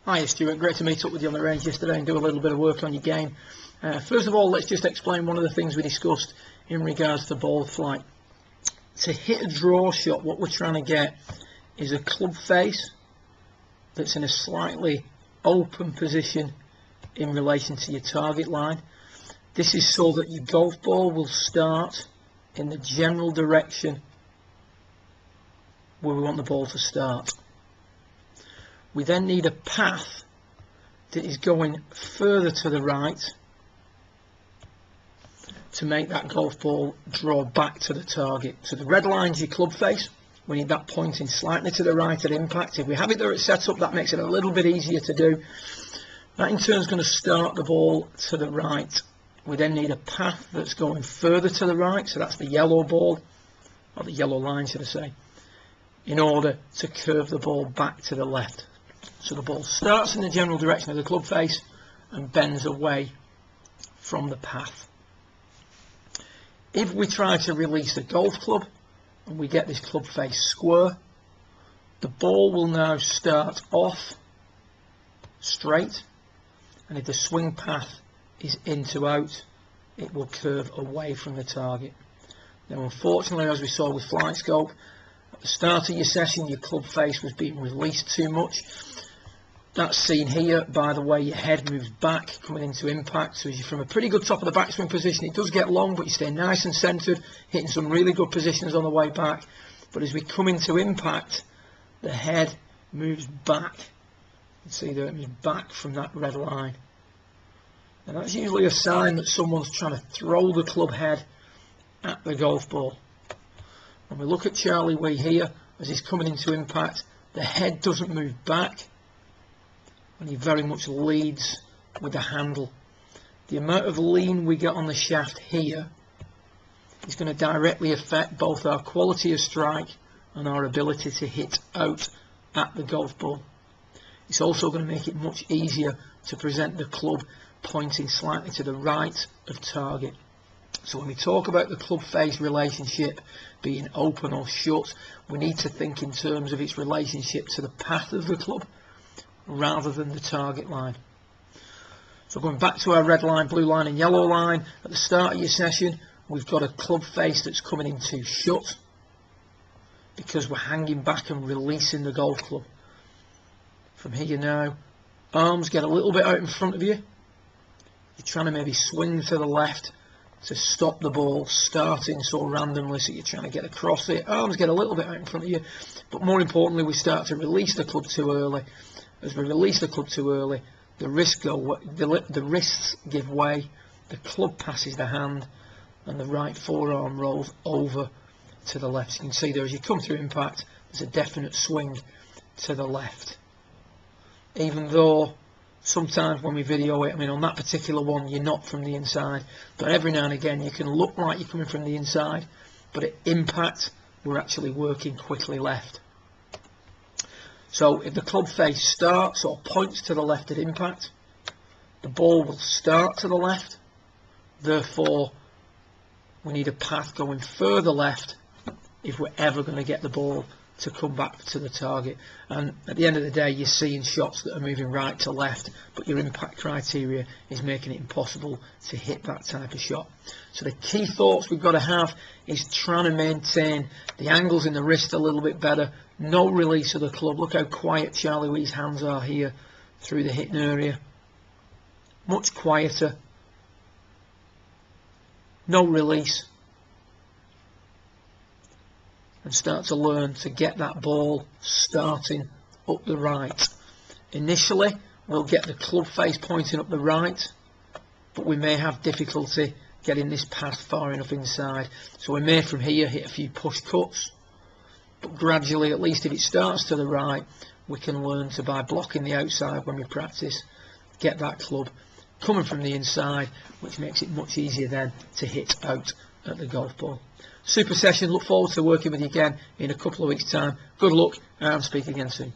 Hi Stuart, great to meet up with you on the range yesterday and do a little bit of work on your game. First of all, let's just explain one of the things we discussed in regards to ball flight. To hit a draw shot, what we're trying to get is a club face that's in a slightly open position in relation to your target line. This is so that your golf ball will start in the general direction where we want the ball to start. We then need a path that is going further to the right to make that golf ball draw back to the target. So the red line's your club face. We need that pointing slightly to the right at impact. If we have it there at setup, that makes it a little bit easier to do. That in turn is going to start the ball to the right. We then need a path that's going further to the right, so that's the yellow ball, or the yellow line should I say, in order to curve the ball back to the left. So the ball starts in the general direction of the club face and bends away from the path. If we try to release the golf club and we get this club face square, the ball will now start off straight, and if the swing path is in to out, it will curve away from the target. Now unfortunately, as we saw with flight scope, at the start of your session your club face was being released too much. That's seen here by the way your head moves back coming into impact. So as you're from a pretty good top of the backswing position, it does get long, but you stay nice and centered, hitting some really good positions on the way back. But as we come into impact, the head moves back. You can see that it moves back from that red line. And that's usually a sign that someone's trying to throw the club head at the golf ball. When we look at Charlie Wee here, as he's coming into impact, the head doesn't move back, and he very much leads with the handle. The amount of lean we get on the shaft here is going to directly affect both our quality of strike and our ability to hit out at the golf ball. It's also going to make it much easier to present the club pointing slightly to the right of target. So when we talk about the club face relationship being open or shut, we need to think in terms of its relationship to the path of the club rather than the target line. So going back to our red line, blue line and yellow line, at the start of your session we've got a club face that's coming in too shut because we're hanging back and releasing the golf club. From here now, arms get a little bit out in front of you. You're trying to maybe swing to the left to stop the ball starting so randomly, so you're trying to get across it. Arms get a little bit out in front of you, but more importantly we start to release the club too early. As we release the club too early, the wrists give way, the club passes the hand, and the right forearm rolls over to the left. So you can see there as you come through impact, there's a definite swing to the left. Even though sometimes when we video it, I mean on that particular one you're not from the inside, but every now and again you can look like you're coming from the inside, but at impact we're actually working quickly left. So if the club face starts or points to the left at impact, the ball will start to the left. Therefore, we need a path going further left if we're ever going to get the ball to come back to the target. And at the end of the day, you're seeing shots that are moving right to left, but your impact criteria is making it impossible to hit that type of shot. So the key thoughts we've got to have is trying to maintain the angles in the wrist a little bit better. No release of the club. Look how quiet Charlie Wee's hands are here through the hitting area. Much quieter. No release. And start to learn to get that ball starting up the right. Initially, we'll get the club face pointing up the right, but we may have difficulty getting this path far enough inside. So we may from here hit a few push cuts. But gradually, at least if it starts to the right, we can learn to, by blocking the outside when we practice, get that club coming from the inside, which makes it much easier then to hit out at the golf ball. Super session. Look forward to working with you again in a couple of weeks' time. Good luck and speak again soon.